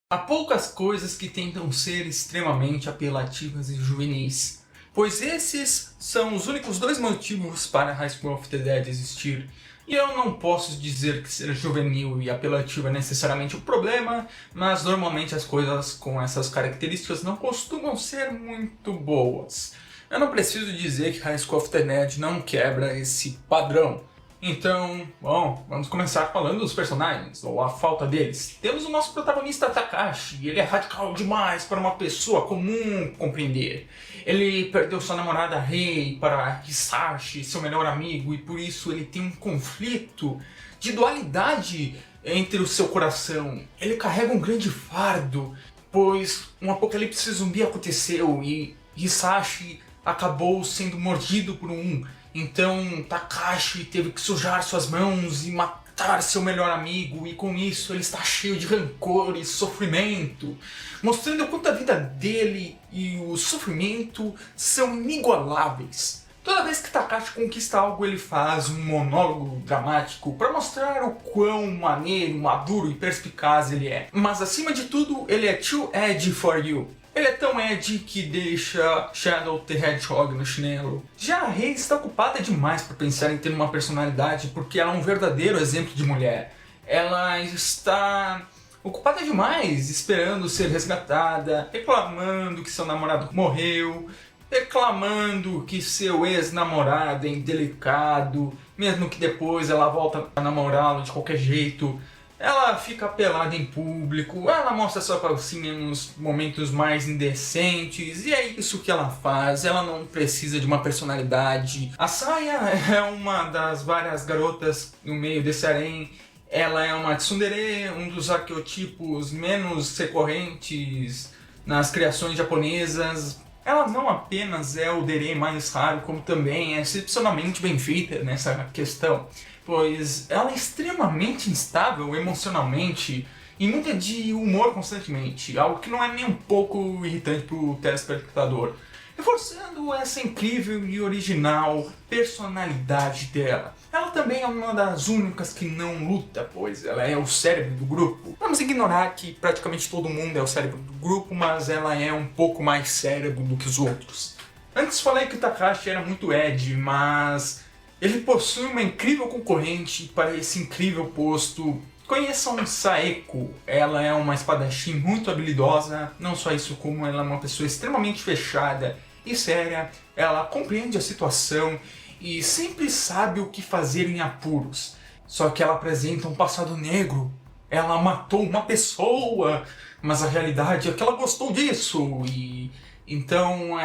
Há poucas coisas que tentam ser extremamente apelativas e juvenis, pois esses são os únicos dois motivos para High School of the Dead existir. E eu não posso dizer que ser juvenil e apelativo é necessariamente o problema, mas normalmente as coisas com essas características não costumam ser muito boas. Eu não preciso dizer que High School of the Dead não quebra esse padrão. Então, bom, vamos começar falando dos personagens, ou a falta deles. Temos o nosso protagonista Takashi, ele é radical demais para uma pessoa comum compreender. Ele perdeu sua namorada Rei para Hisashi, seu melhor amigo, e por isso ele tem um conflito de dualidade entre o seu coração. Ele carrega um grande fardo, pois um apocalipse zumbi aconteceu e Hisashi acabou sendo mordido por um. Então Takashi teve que sujar suas mãos e matar seu melhor amigo, e com isso ele está cheio de rancor e sofrimento, mostrando o quanto a vida dele e o sofrimento são inigualáveis. Toda vez que Takashi conquista algo, ele faz um monólogo dramático para mostrar o quão maneiro, maduro e perspicaz ele é. Mas acima de tudo, ele é too edgy for you. Ele é tão edgy que deixa Shadow the Hedgehog no chinelo. Já a Rei está ocupada demais para pensar em ter uma personalidade, porque ela é um verdadeiro exemplo de mulher. Ela está ocupada demais esperando ser resgatada, reclamando que seu namorado morreu, reclamando que seu ex-namorado é indelicado, mesmo que depois ela volta a namorá-lo de qualquer jeito. Ela fica pelada em público, ela mostra sua calcinha nos momentos mais indecentes, e é isso que ela faz. Ela não precisa de uma personalidade. A Saya é uma das várias garotas no meio desse harém. Ela é uma tsundere, um dos arqueotipos menos recorrentes nas criações japonesas. Ela não apenas é o dere mais raro, como também é excepcionalmente bem feita nessa questão, pois ela é extremamente instável emocionalmente e muda de humor constantemente, algo que não é nem um pouco irritante para o telespectador, reforçando essa incrível e original personalidade dela. Ela também é uma das únicas que não luta, pois ela é o cérebro do grupo. Vamos ignorar que praticamente todo mundo é o cérebro do grupo, mas ela é um pouco mais cérebro do que os outros. Antes falei que o Takashi era muito edgy, mas ele possui uma incrível concorrente para esse incrível posto. Conheçam Saeko, ela é uma espadachim muito habilidosa, não só isso, como ela é uma pessoa extremamente fechada e séria. Ela compreende a situação e sempre sabe o que fazer em apuros. Só que ela apresenta um passado negro. Ela matou uma pessoa, mas a realidade é que ela gostou disso e então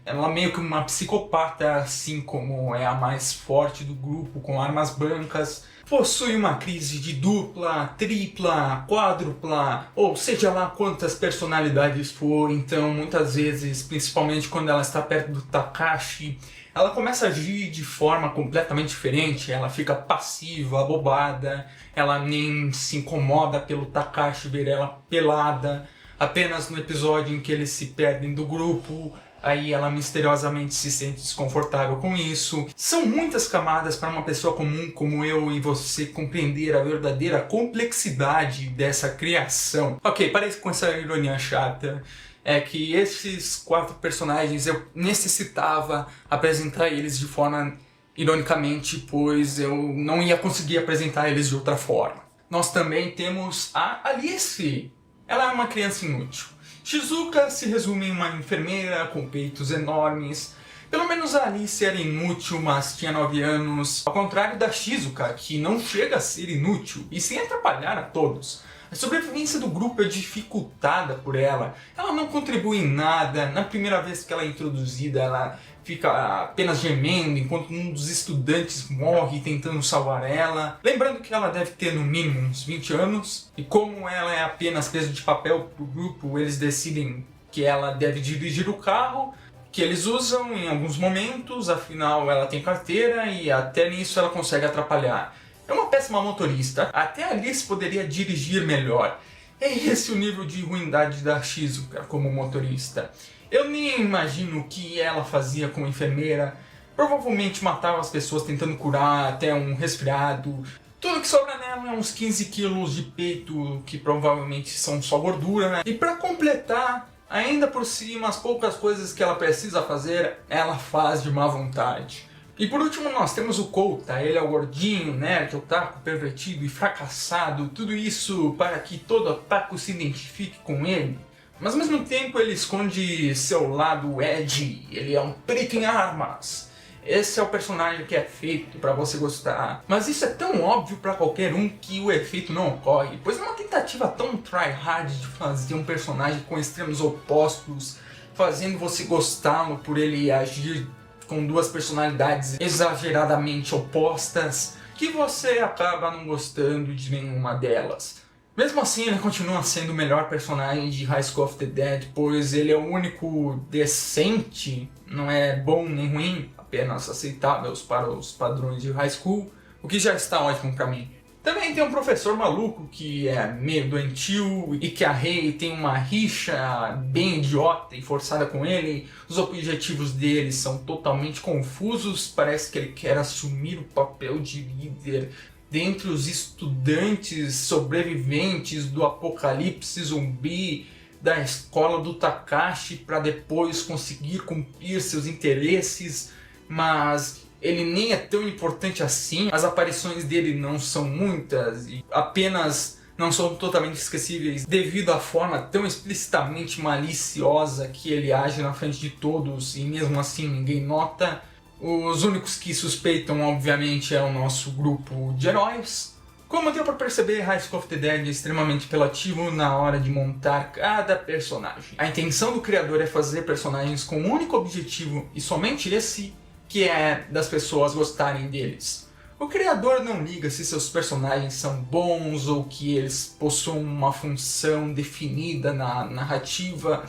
ela é meio que uma psicopata, assim como é a mais forte do grupo, com armas brancas. Possui uma crise de dupla, tripla, quádrupla, ou seja lá quantas personalidades for. Então muitas vezes, principalmente quando ela está perto do Takashi, ela começa a agir de forma completamente diferente. Ela fica passiva, abobada, ela nem se incomoda pelo Takashi ver ela pelada. Apenas no episódio em que eles se perdem do grupo, aí ela misteriosamente se sente desconfortável com isso. São muitas camadas para uma pessoa comum como eu e você compreender a verdadeira complexidade dessa criação. Ok, parece com essa ironia chata. É que esses 4 personagens eu necessitava apresentar eles de forma ironicamente, pois eu não ia conseguir apresentar eles de outra forma. Nós também temos a Alice. Ela é uma criança inútil. Shizuka se resume em uma enfermeira com peitos enormes. Pelo menos a Alice era inútil, mas tinha 9 anos. Ao contrário da Shizuka, que não chega a ser inútil e sem atrapalhar a todos. A sobrevivência do grupo é dificultada por ela. Ela não contribui em nada. Na primeira vez que ela é introduzida, ela fica apenas gemendo enquanto um dos estudantes morre tentando salvar ela. Lembrando que ela deve ter no mínimo uns 20 anos. E como ela é apenas peso de papel pro grupo, eles decidem que ela deve dirigir o carro que eles usam em alguns momentos. Afinal, ela tem carteira e até nisso ela consegue atrapalhar. É uma péssima motorista, até a Alice poderia dirigir melhor. É esse o nível de ruindade da Shizuka como motorista. Eu nem imagino o que ela fazia como enfermeira. Provavelmente matava as pessoas tentando curar até um resfriado. Tudo que sobra nela é uns 15 quilos de peito, que provavelmente são só gordura, né? E pra completar, ainda por cima, as poucas coisas que ela precisa fazer, ela faz de má vontade. E por último nós temos o Kouta, ele é o gordinho, nerd, otaku, pervertido e fracassado, tudo isso para que todo otaku se identifique com ele. Mas ao mesmo tempo ele esconde seu lado edgy, ele é um perito em armas. Esse é o personagem que é feito para você gostar. Mas isso é tão óbvio para qualquer um que o efeito não ocorre, pois é uma tentativa tão tryhard de fazer um personagem com extremos opostos, fazendo você gostá-lo por ele agir com duas personalidades exageradamente opostas, que você acaba não gostando de nenhuma delas. Mesmo assim, ele continua sendo o melhor personagem de High School of the Dead, pois ele é o único decente, não é bom nem ruim, apenas aceitáveis para os padrões de High School, o que já está ótimo para mim. Também tem um professor maluco que é meio doentio e que a Rei tem uma rixa bem idiota e forçada com ele. Os objetivos dele são totalmente confusos, parece que ele quer assumir o papel de líder dentre os estudantes sobreviventes do apocalipse zumbi da escola do Takashi para depois conseguir cumprir seus interesses, mas ele nem é tão importante assim, as aparições dele não são muitas e apenas não são totalmente esquecíveis devido à forma tão explicitamente maliciosa que ele age na frente de todos e mesmo assim ninguém nota. Os únicos que suspeitam, obviamente, é o nosso grupo de heróis. Como deu para perceber, High School of the Dead é extremamente apelativo na hora de montar cada personagem. A intenção do criador é fazer personagens com um único objetivo e somente esse, que é das pessoas gostarem deles. O criador não liga se seus personagens são bons ou que eles possuem uma função definida na narrativa.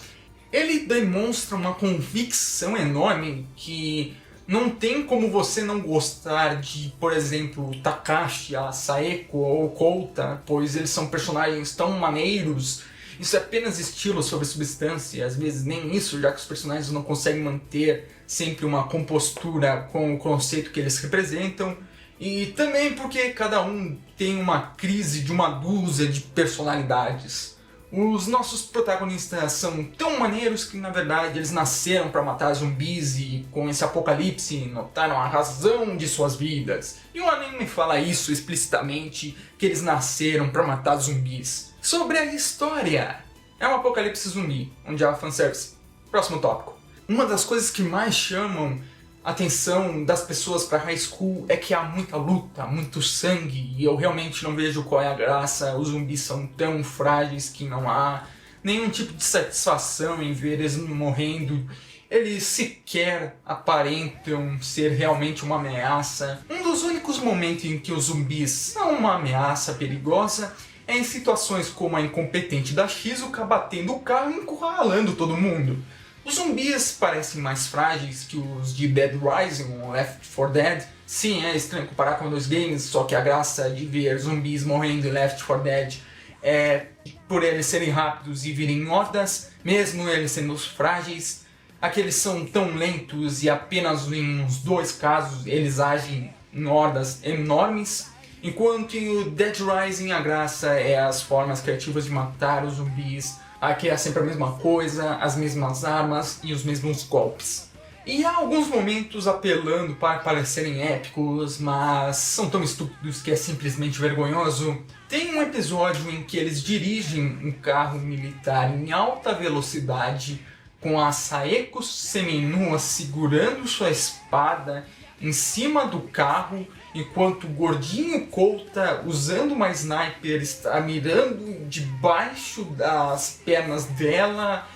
Ele demonstra uma convicção enorme que não tem como você não gostar de, por exemplo, Takashi, a Saeko ou Kouta, pois eles são personagens tão maneiros. Isso é apenas estilo sobre substância, às vezes nem isso, já que os personagens não conseguem manter sempre uma compostura com o conceito que eles representam. E também porque cada um tem uma crise de uma dúzia de personalidades. Os nossos protagonistas são tão maneiros que na verdade eles nasceram para matar zumbis e com esse apocalipse notaram a razão de suas vidas. E o anime fala isso explicitamente, que eles nasceram para matar zumbis. Sobre a história, é um apocalipse zumbi, onde há fanservice. Próximo tópico. Uma das coisas que mais chamam a atenção das pessoas para High School é que há muita luta, muito sangue, e eu realmente não vejo qual é a graça. Os zumbis são tão frágeis que não há nenhum tipo de satisfação em ver eles morrendo. Eles sequer aparentam ser realmente uma ameaça. Um dos únicos momentos em que os zumbis são uma ameaça perigosa é em situações como a incompetente da Shizuka batendo o carro e encurralando todo mundo. Os zumbis parecem mais frágeis que os de Dead Rising ou Left 4 Dead. Sim, é estranho comparar com dois games, só que a graça de ver zumbis morrendo em Left 4 Dead é por eles serem rápidos e virem em hordas, mesmo eles sendo frágeis. Aqueles são tão lentos e apenas em uns 2 casos eles agem em hordas enormes. Enquanto em o Dead Rising a graça é as formas criativas de matar os zumbis. Aqui é sempre a mesma coisa, as mesmas armas e os mesmos golpes. E há alguns momentos apelando para parecerem épicos, mas são tão estúpidos que é simplesmente vergonhoso. Tem um episódio em que eles dirigem um carro militar em alta velocidade, com a Saeko seminua segurando sua espada em cima do carro, enquanto o gordinho Kouta, usando uma sniper, está mirando debaixo das pernas dela.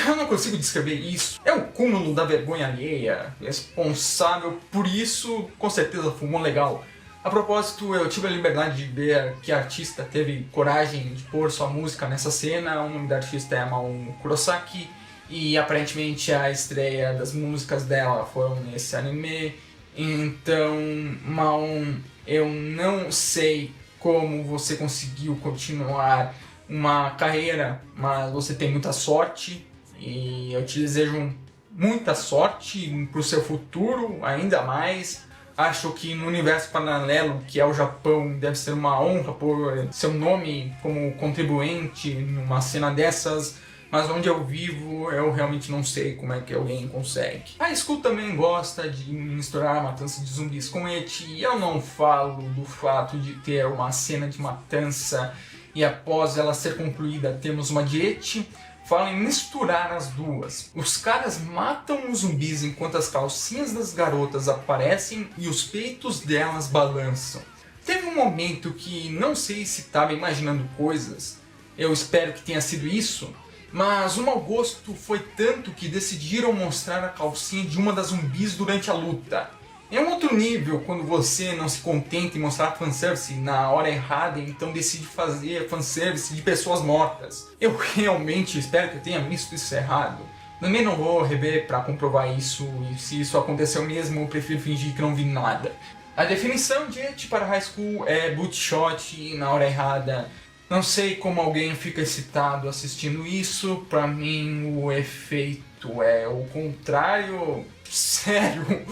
Eu não consigo descrever isso. É o cúmulo da vergonha alheia. Responsável por isso, com certeza fumou legal. A propósito, eu tive a liberdade de ver que a artista teve coragem de pôr sua música nessa cena. O nome da artista é Maon Kurosaki e aparentemente a estreia das músicas dela foram nesse anime. Então, Maon, eu não sei como você conseguiu continuar uma carreira, mas você tem muita sorte e eu te desejo muita sorte para o seu futuro, ainda mais. Acho que no universo paralelo, que é o Japão, deve ser uma honra por seu nome como contribuinte numa cena dessas, mas onde eu vivo eu realmente não sei como é que alguém consegue. A School também gosta de misturar a matança de zumbis com eti, e eu não falo do fato de ter uma cena de matança e após ela ser concluída temos uma de eti. Fala em misturar as duas. Os caras matam os zumbis enquanto as calcinhas das garotas aparecem e os peitos delas balançam. Teve um momento que não sei se estava imaginando coisas, eu espero que tenha sido isso, mas o mau gosto foi tanto que decidiram mostrar a calcinha de uma das zumbis durante a luta. É um outro nível quando você não se contenta em mostrar fanservice na hora errada e então decide fazer fanservice de pessoas mortas. Eu realmente espero que eu tenha visto isso errado. Também não vou rever para comprovar isso, e se isso aconteceu mesmo eu prefiro fingir que não vi nada. A definição de eti para High School é bootshot na hora errada. Não sei como alguém fica excitado assistindo isso, pra mim o efeito é o contrário. Sério,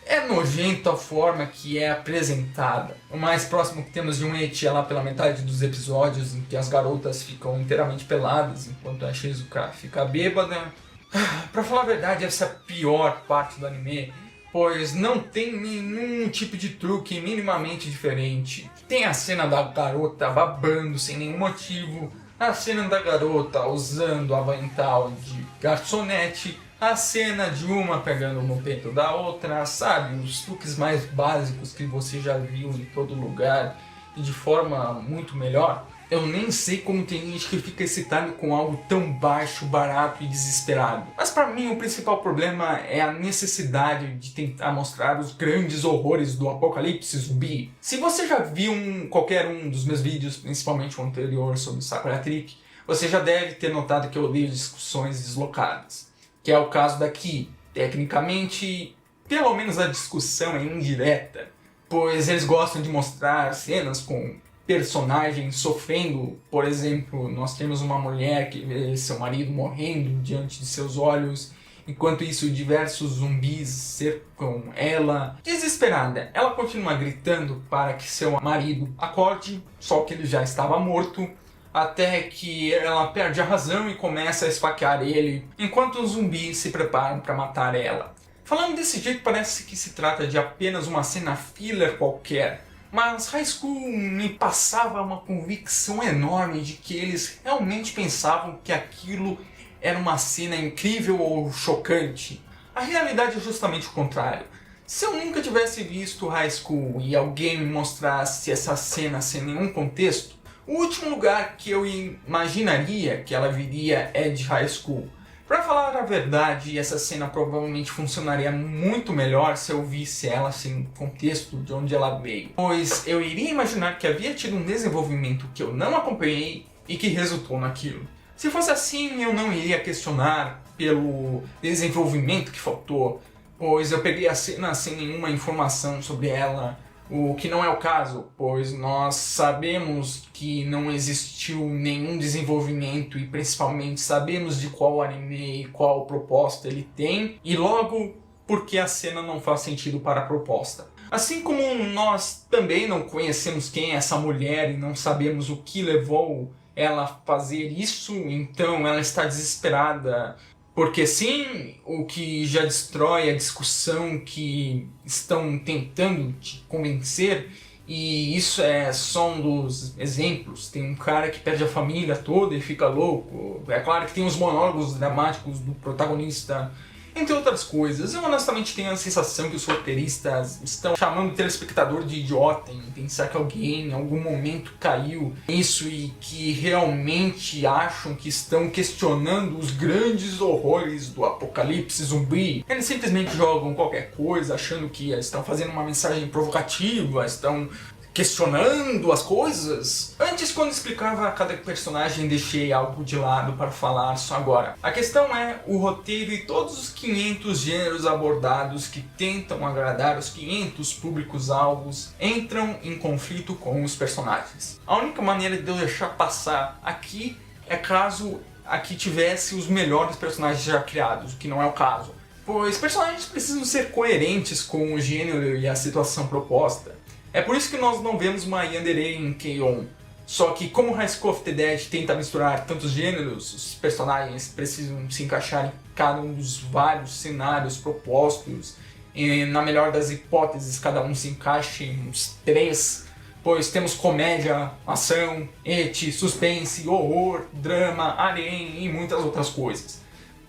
é nojento a forma que é apresentada. O mais próximo que temos de um eti é lá pela metade dos episódios em que as garotas ficam inteiramente peladas enquanto a Shizuka fica bêbada. Pra falar a verdade, essa é a pior parte do anime, pois não tem nenhum tipo de truque minimamente diferente. Tem a cena da garota babando sem nenhum motivo, a cena da garota usando avental de garçonete, a cena de uma pegando no peito da outra, sabe? Os truques mais básicos que você já viu em todo lugar e de forma muito melhor. Eu nem sei como tem gente que fica excitado com algo tão baixo, barato e desesperado. Mas pra mim o principal problema é a necessidade de tentar mostrar os grandes horrores do apocalipse zumbi. Se você já viu qualquer um dos meus vídeos, principalmente o anterior sobre Sakura Trick, você já deve ter notado que eu odeio discussões deslocadas. Que é o caso daqui. Tecnicamente, pelo menos a discussão é indireta, pois eles gostam de mostrar cenas com personagens sofrendo. Por exemplo, nós temos uma mulher que vê seu marido morrendo diante de seus olhos, enquanto isso diversos zumbis cercam ela. Desesperada, ela continua gritando para que seu marido acorde, só que ele já estava morto, até que ela perde a razão e começa a esfaquear ele, enquanto os zumbis se preparam para matar ela. Falando desse jeito, parece que se trata de apenas uma cena filler qualquer, mas High School me passava uma convicção enorme de que eles realmente pensavam que aquilo era uma cena incrível ou chocante. A realidade é justamente o contrário. Se eu nunca tivesse visto High School e alguém me mostrasse essa cena sem nenhum contexto, o último lugar que eu imaginaria que ela viria é de High School. Pra falar a verdade, essa cena provavelmente funcionaria muito melhor se eu visse ela sem contexto de onde ela veio, pois eu iria imaginar que havia tido um desenvolvimento que eu não acompanhei e que resultou naquilo. Se fosse assim, eu não iria questionar pelo desenvolvimento que faltou, pois eu peguei a cena sem nenhuma informação sobre ela, o que não é o caso, pois nós sabemos que não existiu nenhum desenvolvimento e principalmente sabemos de qual anime e qual proposta ele tem, e logo porque a cena não faz sentido para a proposta. Assim como nós também não conhecemos quem é essa mulher e não sabemos o que levou ela a fazer isso, então ela está desesperada. Porque sim, o que já destrói a discussão que estão tentando te convencer, e isso é só um dos exemplos. Tem um cara que perde a família toda e fica louco. É claro que tem os monólogos dramáticos do protagonista, entre outras coisas. Eu honestamente tenho a sensação que os roteiristas estão chamando o telespectador de idiota em pensar que alguém em algum momento caiu nisso e que realmente acham que estão questionando os grandes horrores do apocalipse zumbi. Eles simplesmente jogam qualquer coisa achando que estão fazendo uma mensagem provocativa, estão questionando as coisas. Antes, quando explicava cada personagem, deixei algo de lado para falar só agora. A questão é o roteiro e todos os 500 gêneros abordados que tentam agradar os 500 públicos-alvos entram em conflito com os personagens. A única maneira de eu deixar passar aqui é caso aqui tivesse os melhores personagens já criados, o que não é o caso. pois personagens precisam ser coerentes com o gênero e a situação proposta. É por isso que nós não vemos uma yandere em K-On! Só que como High School of the Dead tenta misturar tantos gêneros, os personagens precisam se encaixar em cada um dos vários cenários propostos. E, na melhor das hipóteses, cada um se encaixa em uns 3, pois temos comédia, ação, ecchi, suspense, horror, drama, harém e muitas outras coisas.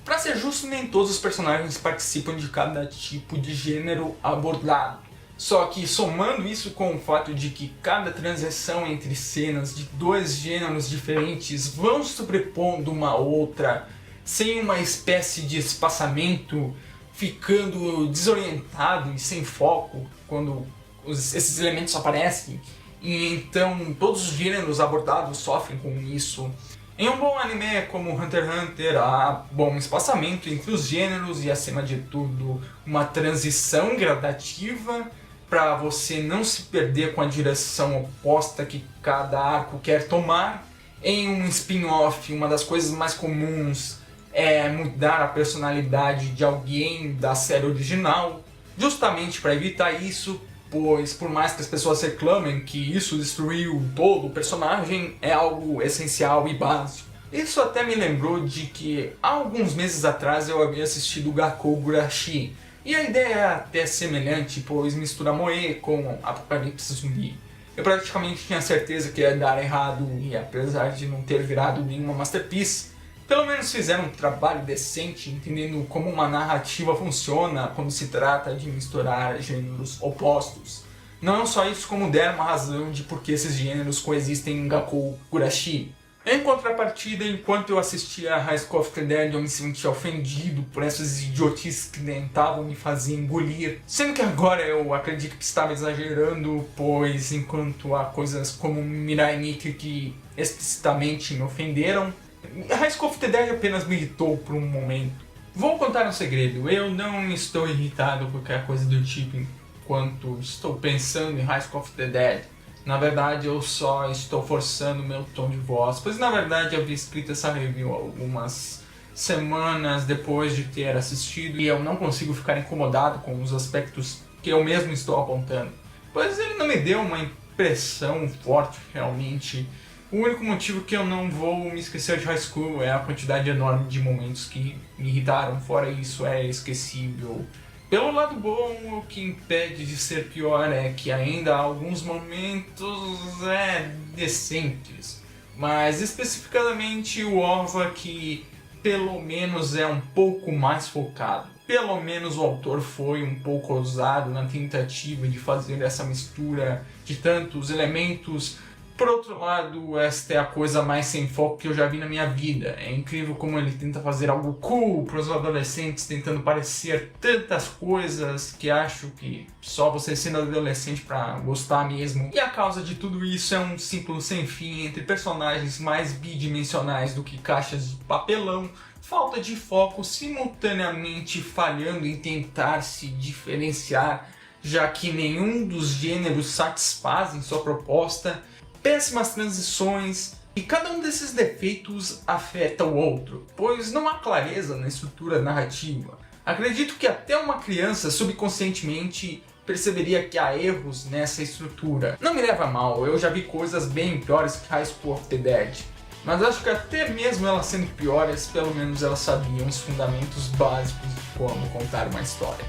Pra ser justo, nem todos os personagens participam de cada tipo de gênero abordado. Só que somando isso com o fato de que cada transição entre cenas de 2 gêneros diferentes vão sobrepondo uma outra, sem uma espécie de espaçamento, ficando desorientado e sem foco quando esses elementos aparecem, e então todos os gêneros abordados sofrem com isso. Em um bom anime como Hunter x Hunter, há bom espaçamento entre os gêneros e, acima de tudo, uma transição gradativa para você não se perder com a direção oposta que cada arco quer tomar. Em um spin-off, uma das coisas mais comuns é mudar a personalidade de alguém da série original, justamente para evitar isso, pois por mais que as pessoas reclamem que isso destruiu todo o personagem, é algo essencial e básico. Isso até me lembrou de que há alguns meses atrás eu havia assistido Gakkou Gurashi, e a ideia é até semelhante, pois mistura moe com apocalipse zumbi. Eu praticamente tinha certeza que ia dar errado, e apesar de não ter virado nenhuma masterpiece, pelo menos fizeram um trabalho decente entendendo como uma narrativa funciona quando se trata de misturar gêneros opostos. Não só isso, como deram uma razão de por que esses gêneros coexistem em Gakkou Gurashi. Em contrapartida, enquanto eu assistia a High School of the Dead, eu me sentia ofendido por essas idiotices que tentavam me fazer engolir. Sendo que agora eu acredito que estava exagerando, pois enquanto há coisas como Mirai Nikki que explicitamente me ofenderam, High School of the Dead apenas me irritou por um momento. Vou contar um segredo, eu não estou irritado por qualquer coisa do tipo enquanto estou pensando em High School of the Dead. Na verdade, eu só estou forçando meu tom de voz, pois na verdade eu havia escrito essa review algumas semanas depois de ter assistido e eu não consigo ficar incomodado com os aspectos que eu mesmo estou apontando, pois ele não me deu uma impressão forte realmente. O único motivo que eu não vou me esquecer de High School é a quantidade enorme de momentos que me irritaram, fora isso é esquecível. Pelo lado bom, o que impede de ser pior é que ainda há alguns momentos decentes, mas especificamente o OVA que pelo menos é um pouco mais focado. Pelo menos o autor foi um pouco ousado na tentativa de fazer essa mistura de tantos elementos. Por outro lado, esta é a coisa mais sem foco que eu já vi na minha vida. É incrível como ele tenta fazer algo cool para os adolescentes, tentando parecer tantas coisas que acho que só você sendo adolescente para gostar mesmo. E a causa de tudo isso é um ciclo sem fim entre personagens mais bidimensionais do que caixas de papelão, falta de foco, simultaneamente falhando em tentar se diferenciar, já que nenhum dos gêneros satisfazem sua proposta, péssimas transições, e cada um desses defeitos afeta o outro, pois não há clareza na estrutura narrativa. Acredito que até uma criança subconscientemente perceberia que há erros nessa estrutura. Não me leva a mal, eu já vi coisas bem piores que High School of the Dead, mas acho que até mesmo elas sendo piores, pelo menos elas sabiam os fundamentos básicos de como contar uma história.